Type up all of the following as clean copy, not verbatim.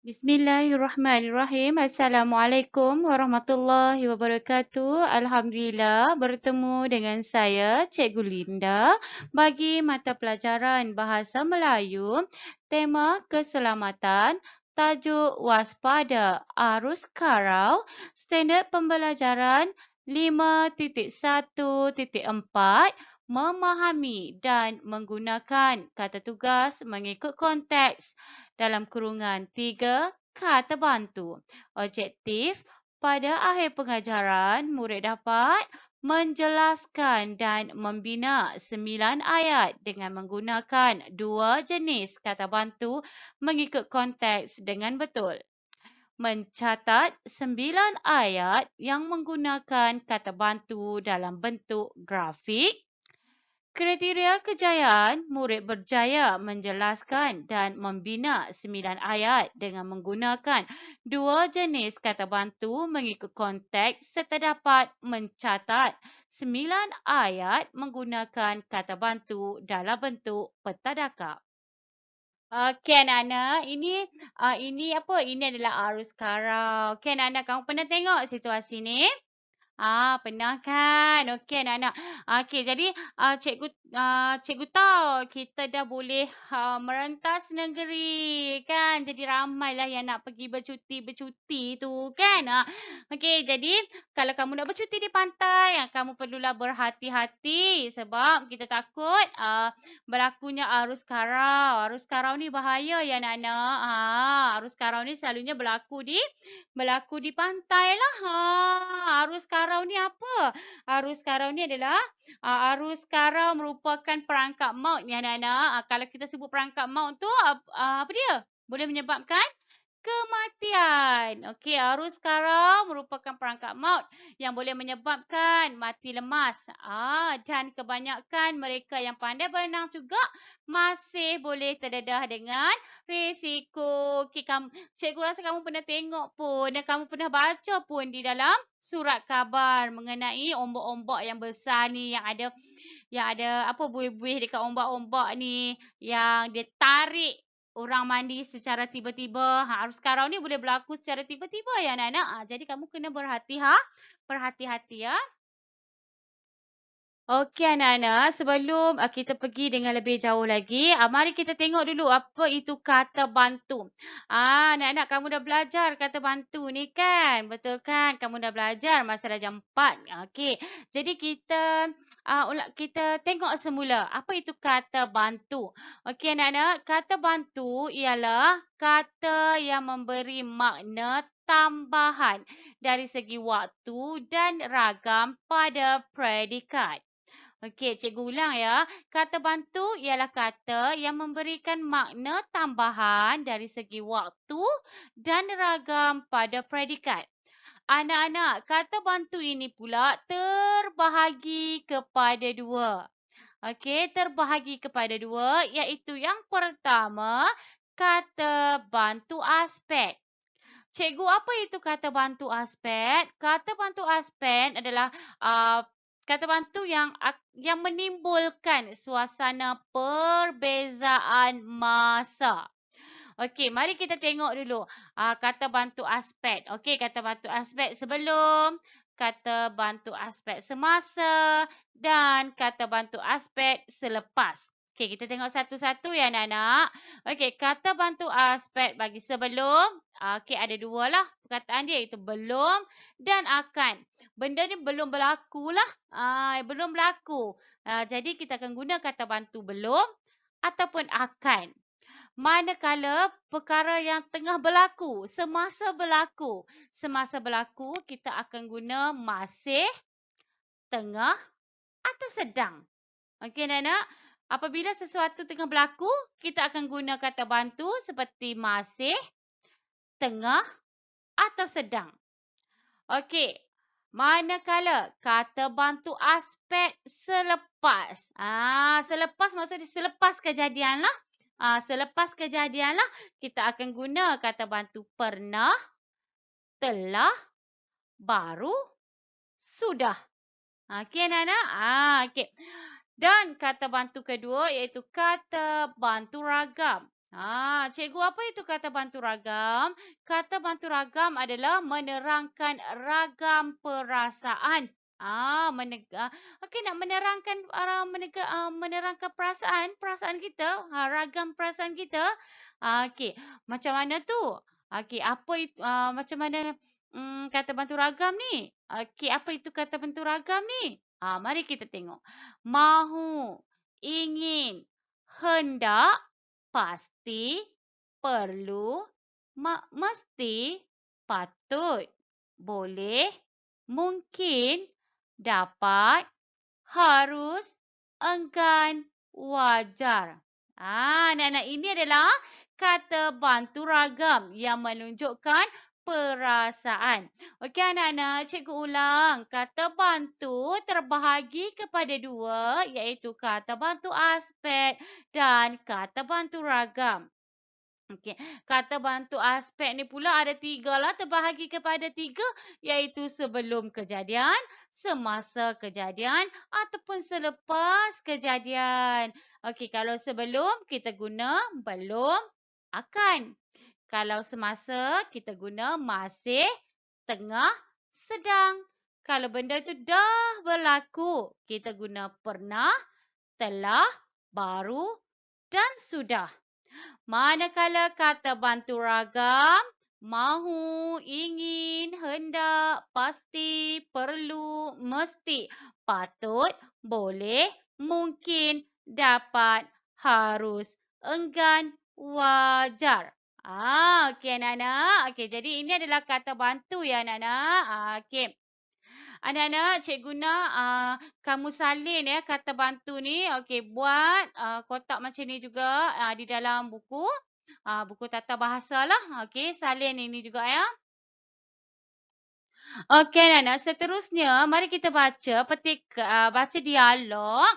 Bismillahirrahmanirrahim. Assalamualaikum warahmatullahi wabarakatuh. Alhamdulillah bertemu dengan saya, Cikgu Linda, bagi mata pelajaran Bahasa Melayu, tema keselamatan, tajuk waspada arus karau, standard pembelajaran 5.1.4, memahami dan menggunakan kata tugas mengikut konteks dalam kurungan 3 kata bantu. Objektif, pada akhir pengajaran, murid dapat menjelaskan dan membina 9 ayat dengan menggunakan 2 jenis kata bantu mengikut konteks dengan betul. Mencatat 9 ayat yang menggunakan kata bantu dalam bentuk grafik. Kriteria kejayaan, murid berjaya menjelaskan dan membina 9 ayat dengan menggunakan 2 jenis kata bantu mengikut konteks serta dapat mencatat 9 ayat menggunakan kata bantu dalam bentuk petadakar. Okey anak-anak, ini apa? Ini adalah arus karau. Okey anak-anak, kamu pernah tengok situasi ni? Pernah kan? Okey anak-anak. Okey, jadi cikgu tahu kita dah boleh merentas negeri kan. Jadi ramailah yang nak pergi bercuti tu kan. Okey, jadi kalau kamu nak bercuti di pantai, kamu perlulah berhati-hati sebab kita takut berlakunya arus karau. Arus karau ni bahaya ya anak-anak. Arus karau ni selalunya berlaku di pantai lah. Arus karau ni apa? Arus karau ni adalah arus karau merupakan perangkap maut ni anak-anak. Kalau kita sebut perangkap maut tu apa dia? Boleh menyebabkan kematian. Okey, arus karau merupakan perangkap maut yang boleh menyebabkan mati lemas. Dan kebanyakan mereka yang pandai berenang juga masih boleh terdedah dengan risiko. Okey, cikgu rasa kamu pernah tengok pun dan kamu pernah baca pun di dalam surat khabar mengenai ombak-ombak yang besar ni yang ada apa buih-buih dekat ombak-ombak ni yang dia tarik orang mandi secara tiba-tiba. Arus karau ni boleh berlaku secara tiba-tiba ya anak-anak. Jadi kamu kena berhati-hati ya. Okey anak-anak, sebelum kita pergi dengan lebih jauh lagi, mari kita tengok dulu apa itu kata bantu. Anak-anak, kamu dah belajar kata bantu ni kan? Betul kan? Kamu dah belajar masa darjah 4. Okey. Jadi kita tengok semula apa itu kata bantu. Okey anak-anak, kata bantu ialah kata yang memberi makna tambahan dari segi waktu dan ragam pada predikat. Okey, cikgu ulang ya. Kata bantu ialah kata yang memberikan makna tambahan dari segi waktu dan ragam pada predikat. Anak-anak, kata bantu ini pula terbahagi kepada dua. Okey, terbahagi kepada dua iaitu yang pertama, kata bantu aspek. Cikgu, apa itu kata bantu aspek? Kata bantu aspek adalah kata bantu yang menimbulkan suasana perbezaan masa. Okey, mari kita tengok dulu kata bantu aspek. Okey, kata bantu aspek sebelum, kata bantu aspek semasa dan kata bantu aspek selepas. Okey, kita tengok satu-satu ya anak-anak. Okey, kata bantu aspek bagi sebelum. Okey, ada dua lah perkataan dia iaitu belum dan akan. Benda ni belum berlaku lah. Belum berlaku. Jadi kita akan guna kata bantu belum ataupun akan. Manakala perkara yang tengah berlaku, semasa berlaku. Semasa berlaku, kita akan guna masih, tengah atau sedang. Okey, anak-anak. Apabila sesuatu tengah berlaku, kita akan guna kata bantu seperti masih, tengah atau sedang. Okey. Manakala kata bantu aspek selepas. Selepas maksudnya selepas kejadian lah. Selepas kejadian lah, kita akan guna kata bantu pernah, telah, baru, sudah. Okey anak-anak? Okey. Dan kata bantu kedua iaitu kata bantu ragam. Cikgu, apa itu kata bantu ragam? Kata bantu ragam adalah menerangkan ragam perasaan. Okey, nak menerangkan menerangkan perasaan kita, ragam perasaan kita. Okey, macam mana tu? Okey, macam mana kata bantu ragam ni? Okey, apa itu kata bantu ragam ni? Mari kita tengok. Mahu, ingin, hendak, pasti, perlu, mesti, patut, boleh, mungkin, dapat, harus, enggan, wajar. Anak-anak, ini adalah kata bantu ragam yang menunjukkan perasaan. Okey anak-anak, cikgu ulang. Kata bantu terbahagi kepada dua, iaitu kata bantu aspek dan kata bantu ragam. Okey, kata bantu aspek ni pula ada 3 lah, terbahagi kepada 3, iaitu sebelum kejadian, semasa kejadian ataupun selepas kejadian. Okey, kalau sebelum kita guna belum, akan. Kalau semasa kita guna masih, tengah, sedang. Kalau benda tu dah berlaku, kita guna pernah, telah, baru dan sudah. Manakala kata bantu ragam, mahu, ingin, hendak, pasti, perlu, mesti, patut, boleh, mungkin, dapat, harus, enggan, wajar. Okey anak-anak. Okey, jadi ini adalah kata bantu ya anak-anak. Okey. Anak-anak, cikgu nak kamu salin ya kata bantu ni. Okey, buat kotak macam ni juga di dalam buku. Buku tata bahasa lah. Okey, salin ini juga ya. Okey anak-anak, seterusnya mari kita baca dialog.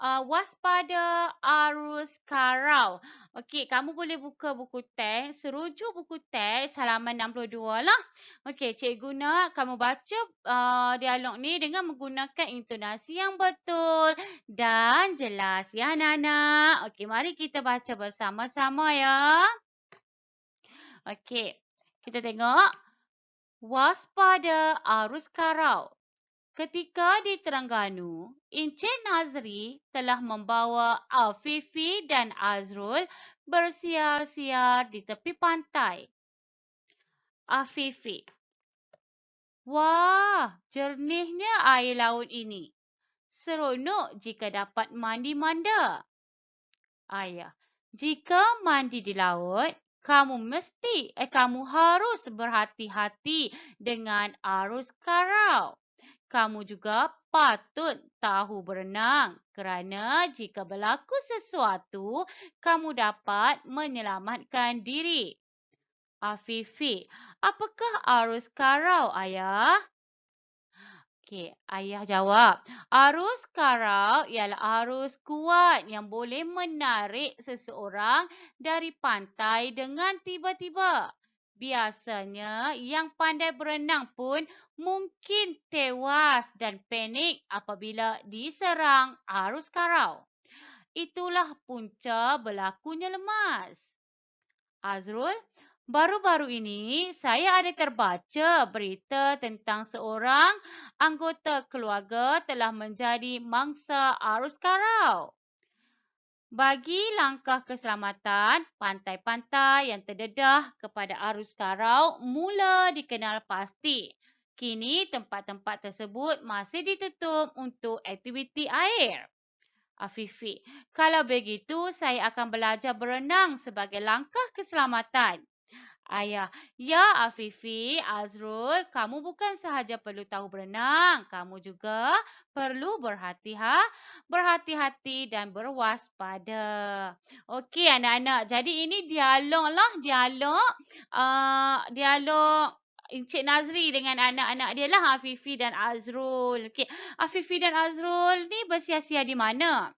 Waspada arus karau. Okey, kamu boleh buka buku teks, serujuk buku teks halaman 62 lah. Okey, cikgu nak kamu baca dialog ni dengan menggunakan intonasi yang betul dan jelas ya anak-anak. Okey, mari kita baca bersama-sama ya. Okey, kita tengok. Waspada arus karau. Ketika di Terengganu, Encik Nazri telah membawa Afifi dan Azrul bersiar-siar di tepi pantai. Afifi: wah, jernihnya air laut ini. Seronok jika dapat mandi manda. Ayah: jika mandi di laut, kamu harus berhati-hati dengan arus karau. Kamu juga patut tahu berenang kerana jika berlaku sesuatu, kamu dapat menyelamatkan diri. Afifi: apakah arus karau, ayah? Okey, ayah jawab. Arus karau ialah arus kuat yang boleh menarik seseorang dari pantai dengan tiba-tiba. Biasanya yang pandai berenang pun mungkin tewas dan panik apabila diserang arus karau. Itulah punca berlakunya lemas. Azrul: baru-baru ini saya ada terbaca berita tentang seorang anggota keluarga telah menjadi mangsa arus karau. Bagi langkah keselamatan, pantai-pantai yang terdedah kepada arus karau mula dikenal pasti. Kini tempat-tempat tersebut masih ditutup untuk aktiviti air. Afifi: kalau begitu saya akan belajar berenang sebagai langkah keselamatan. Ayah: ya Afifi, Azrul, kamu bukan sahaja perlu tahu berenang, kamu juga perlu berhati-hati dan berwaspada. Okey anak-anak, jadi ini dialog lah, dialog Encik Nazri dengan anak-anak dia lah, Afifi dan Azrul. Okey, Afifi dan Azrul ni bersiar-siar di mana?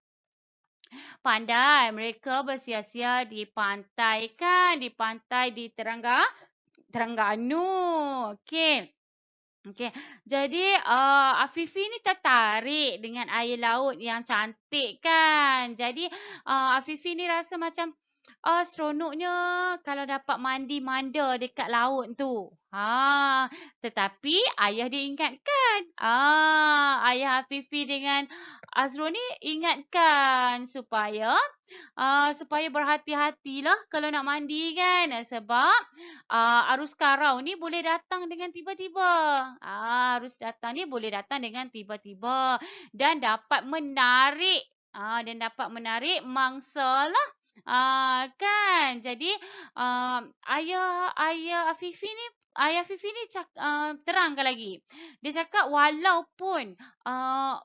Pandai, mereka bersiar-siar di pantai kan, di pantai di Terengganu. Okey. Okey. Jadi Afifi ni tertarik dengan air laut yang cantik kan. Jadi Afifi ni rasa macam Seronoknya kalau dapat mandi manda dekat laut tu. Tetapi ayah dia ingatkan. Ayah Afifi dengan Azrul ni ingatkan supaya berhati-hatilah kalau nak mandi kan. Sebab arus karau ni boleh datang dengan tiba-tiba. Arus datang ni boleh datang dengan tiba-tiba dan dapat menarik mangsa lah. Kan. Jadi Ayah Fifi ni terangkan lagi. Dia cakap walaupun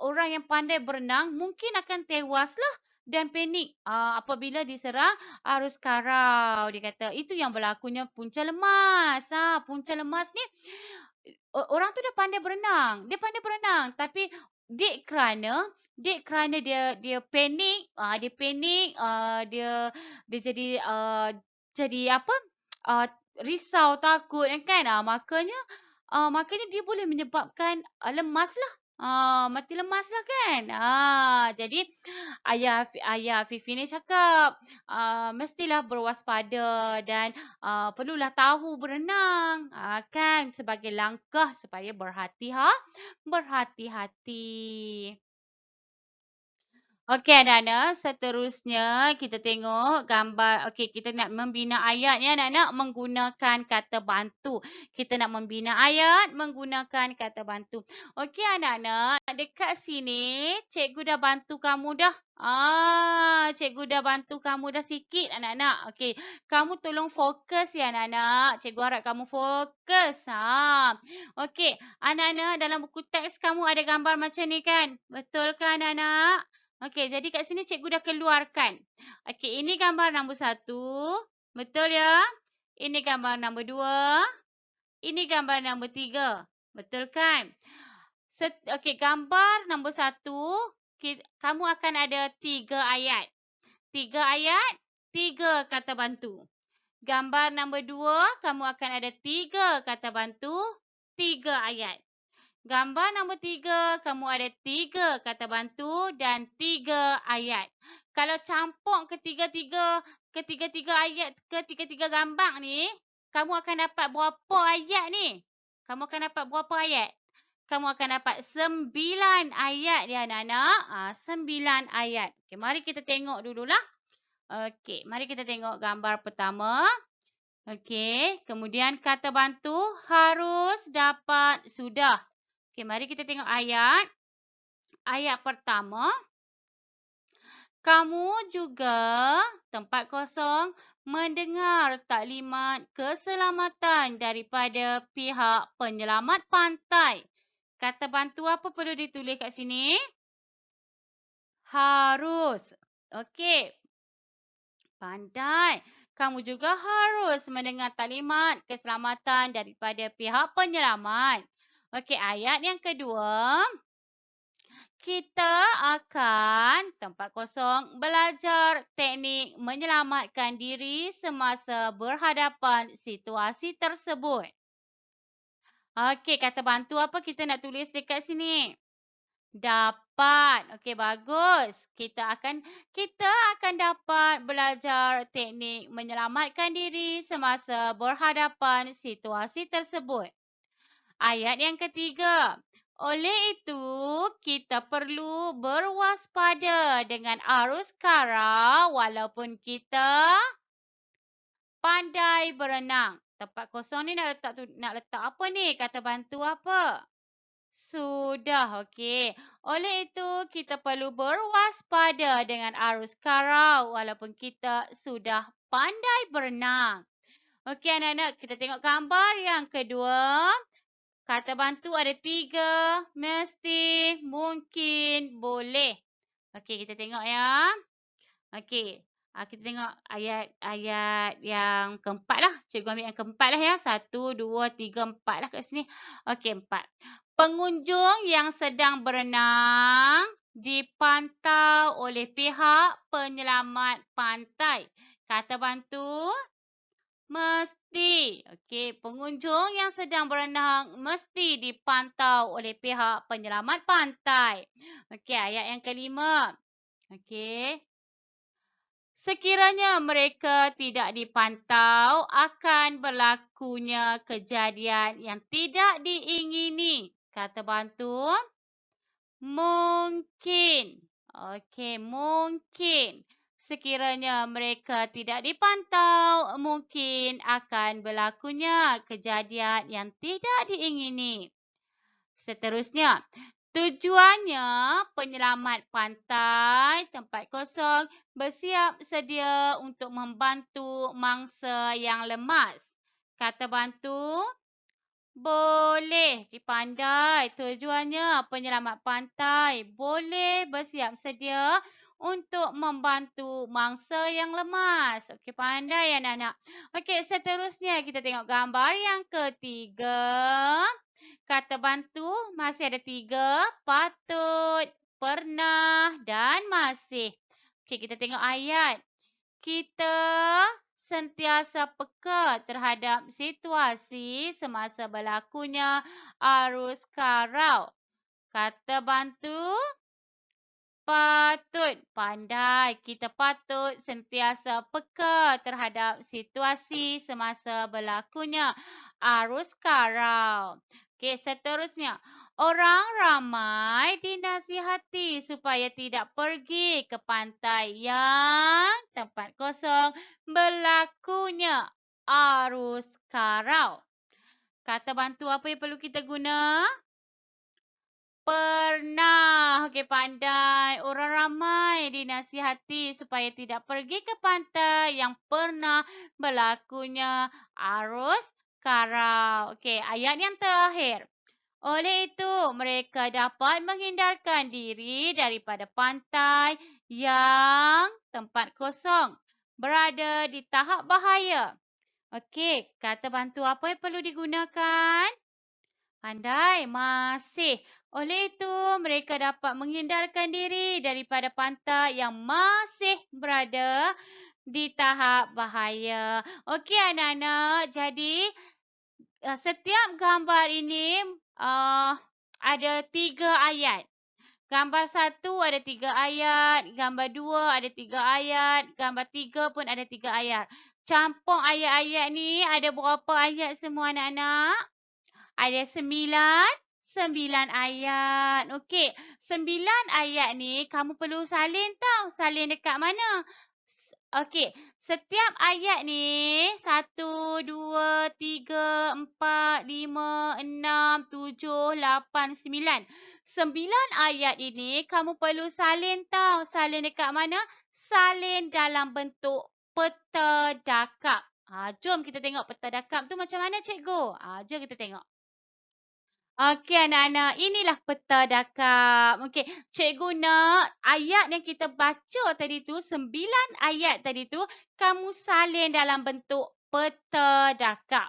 orang yang pandai berenang mungkin akan tewaslah dan panik apabila diserang arus karau. Dia kata itu yang berlakunya punca lemas. Punca lemas ni orang tu dah pandai berenang. Dia pandai berenang tapi dek kerana dia panik, dia jadi apa? Risau, takut kan. Makanya dia boleh menyebabkan lemaslah. Mati lemaslah kan. Jadi ayah Fifi ni cakap mestilah berwaspada dan perlulah tahu berenang kan sebagai langkah supaya berhati-hati. Okey anak-anak, seterusnya kita tengok gambar. Okey, kita nak membina ayat ni anak-anak menggunakan kata bantu. Kita nak membina ayat menggunakan kata bantu. Okey anak-anak, dekat sini cikgu dah bantu kamu dah. Cikgu dah bantu kamu dah sikit anak-anak. Okey, kamu tolong fokus ya anak-anak. Cikgu harap kamu fokus. Okey, anak-anak dalam buku teks kamu ada gambar macam ni kan? Betul kan anak-anak? Okey, jadi kat sini cikgu dah keluarkan. Okey, ini gambar nombor 1. Betul ya? Ini gambar nombor 2. Ini gambar nombor 3. Betul kan? Okey, gambar nombor 1, kamu akan ada 3 ayat. 3 ayat, 3 kata bantu. Gambar nombor 2, kamu akan ada 3 kata bantu, 3 ayat. Gambar nombor 3, kamu ada 3 kata bantu dan 3 ayat. Kalau campur ketiga-tiga ayat, ketiga-tiga gambar ni, kamu akan dapat berapa ayat ni? Kamu akan dapat berapa ayat? Kamu akan dapat 9 ayat ya anak-anak. 9 ayat. Okey, mari kita tengok dululah. Okey, mari kita tengok gambar pertama. Okey, kemudian kata bantu harus, dapat, sudah. Okey, mari kita tengok ayat. Ayat pertama. Kamu juga, tempat kosong, mendengar taklimat keselamatan daripada pihak penyelamat pantai. Kata bantu apa perlu ditulis kat sini? Harus. Okey. Pandai. Kamu juga harus mendengar taklimat keselamatan daripada pihak penyelamat. Okey, ayat yang kedua. Kita akan, tempat kosong, belajar teknik menyelamatkan diri semasa berhadapan situasi tersebut. Okey, kata bantu apa kita nak tulis dekat sini? Dapat. Okey, bagus. Kita akan dapat belajar teknik menyelamatkan diri semasa berhadapan situasi tersebut. Ayat yang ketiga. Oleh itu, kita perlu berwaspada dengan arus karau walaupun kita pandai berenang. Tempat kosong ni nak letak apa ni? Kata bantu apa? Sudah, okey. Oleh itu, kita perlu berwaspada dengan arus karau walaupun kita sudah pandai berenang. Okey anak-anak, kita tengok gambar yang kedua. Kata bantu ada 3, mesti, mungkin, boleh. Okey, kita tengok ya. Okey, kita tengok ayat yang keempat lah. Cikgu ambil yang keempat lah ya. 1, 2, 3, 4 lah kat sini. Okey, 4. Pengunjung yang sedang berenang dipantau oleh pihak penyelamat pantai. Kata bantu mesti. Okey, pengunjung yang sedang berenang mesti dipantau oleh pihak penyelamat pantai. Okey, ayat yang kelima. Okey. Sekiranya mereka tidak dipantau, akan berlakunya kejadian yang tidak diingini. Kata bantu, mungkin. Okey, mungkin. Sekiranya mereka tidak dipantau, mungkin akan berlakunya kejadian yang tidak diingini. Seterusnya, tujuannya penyelamat pantai tempat kosong bersiap sedia untuk membantu mangsa yang lemas. Kata bantu, boleh dipandai. Tujuannya penyelamat pantai boleh bersiap sedia untuk membantu mangsa yang lemas. Okey, pandai anak-anak. Okey, seterusnya kita tengok gambar yang ketiga. Kata bantu masih ada 3, patut, pernah dan masih. Okey, kita tengok ayat. Kita sentiasa peka terhadap situasi semasa berlakunya arus karau. Kata bantu, patut, pandai. Kita patut sentiasa peka terhadap situasi semasa berlakunya arus karau. Okey, seterusnya. Orang ramai dinasihati supaya tidak pergi ke pantai yang tempat kosong berlakunya arus karau. Kata bantu apa yang perlu kita guna? Pernah. Okey, pandai. Orang ramai dinasihati supaya tidak pergi ke pantai yang pernah berlakunya arus karau. Okey, ayat yang terakhir. Oleh itu, mereka dapat menghindarkan diri daripada pantai yang tempat kosong berada di tahap bahaya. Okey, kata bantu apa yang perlu digunakan? Pandai, masih. Oleh itu, mereka dapat menghindarkan diri daripada pantai yang masih berada di tahap bahaya. Okey anak-anak, jadi setiap gambar ini ada 3 ayat. Gambar 1 ada 3 ayat, gambar 2 ada 3 ayat, gambar 3 pun ada 3 ayat. Campur ayat-ayat ni ada berapa ayat semua anak-anak? Ada 9 ayat. Okey, 9 ayat ni kamu perlu salin tau. Salin dekat mana? Okey, setiap ayat ni 1, 2, 3, 4, 5, 6, 7, 8, 9. 9 ayat ini kamu perlu salin tau. Salin dekat mana? Salin dalam bentuk peta dakap. Jom kita tengok peta dakap tu macam mana cikgu. Jom kita tengok. Okey anak-anak, inilah peta dakap. Okey, cikgu nak ayat yang kita baca tadi tu, 9 ayat tadi tu, kamu salin dalam bentuk peta dakap.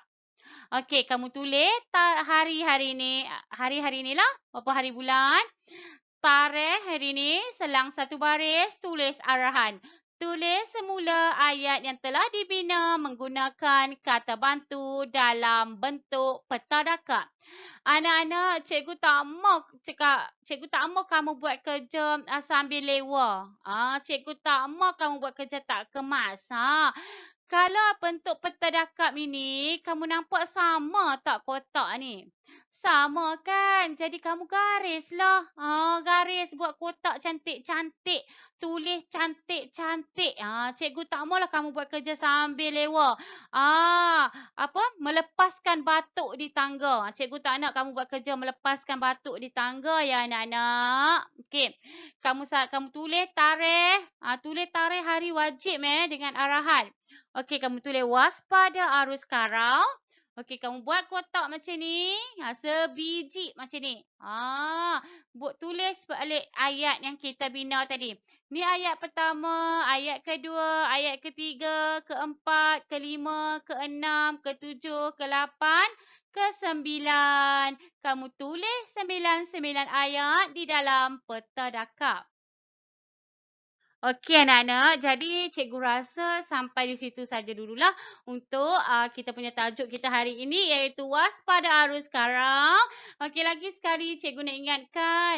Okey, kamu tulis hari-hari ni lah, berapa hari bulan. Tarikh hari ni, selang satu baris, tulis arahan. Tulis semula ayat yang telah dibina menggunakan kata bantu dalam bentuk peta dakap. Anak-anak, cikgu tak mau kamu buat kerja sambil lewa. Cikgu tak mau kamu buat kerja tak kemas. Kalau bentuk peta dakap ini, kamu nampak sama tak kotak ni? Sama kan? Jadi kamu garislah. Garis buat kotak cantik-cantik. Tulis cantik-cantik. Cikgu tak maulah kamu buat kerja sambil lewa. Melepaskan batuk di tangga. Cikgu tak nak kamu buat kerja melepaskan batuk di tangga ya anak-anak. Okey. Kamu tulis tarikh. Tulis tarikh hari wajib dengan arahan. Okey, kamu tulis waspada arus karau. Okey, kamu buat kotak macam ni. Sebiji macam ni. Buat tulis balik ayat yang kita bina tadi. Ni ayat pertama, ayat kedua, ayat ketiga, keempat, kelima, keenam, ketujuh, ke-8, ke-9. Kamu tulis 9 ayat di dalam peta dakap. Okey anak-anak, jadi cikgu rasa sampai di situ saja dululah untuk kita punya tajuk kita hari ini iaitu waspada arus karau. Okey, lagi sekali cikgu nak ingatkan,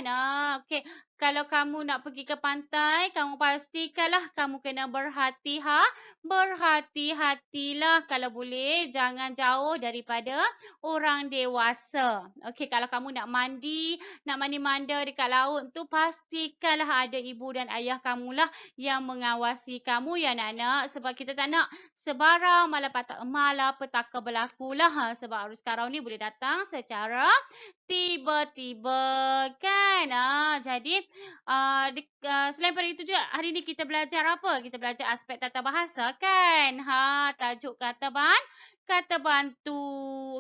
okey, Kalau kamu nak pergi ke pantai, kamu pastikanlah kamu kena berhati-hatilah kalau boleh jangan jauh daripada orang dewasa. Okey, kalau kamu nak mandi-manda dekat laut tu pastikanlah ada ibu dan ayah kamulah yang mengawasi kamu ya anak-anak sebab kita tak nak sebarang malapetaka berlakulah sebab arus karau ni boleh datang secara tiba-tiba kan. Jadi selain daripada itu juga hari ni kita belajar apa? Kita belajar aspek tata bahasa kan. Tajuk kata bantu.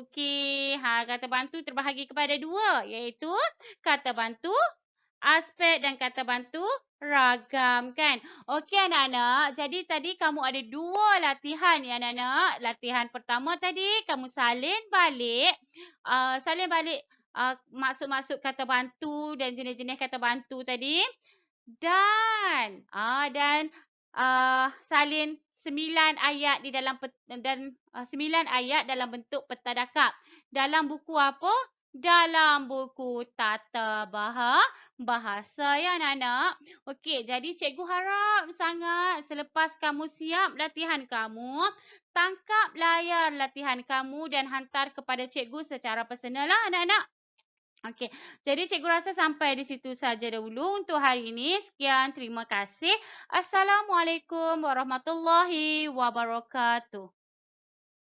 Okey. Kata bantu terbahagi kepada dua iaitu kata bantu aspek dan kata bantu ragam kan. Okey anak-anak, jadi tadi kamu ada dua latihan ya anak-anak. Latihan pertama tadi kamu salin balik maksud-maksud kata bantu dan jenis-jenis kata bantu tadi dan salin 9 ayat sembilan ayat dalam bentuk petadakap. Dalam buku apa? Dalam buku tata bahasa ya anak-anak. Okey, jadi cikgu harap sangat selepas kamu siap latihan kamu, tangkap layar latihan kamu dan hantar kepada cikgu secara personal lah anak-anak. Okey, jadi cikgu rasa sampai di situ saja dahulu untuk hari ini. Sekian, terima kasih. Assalamualaikum warahmatullahi wabarakatuh.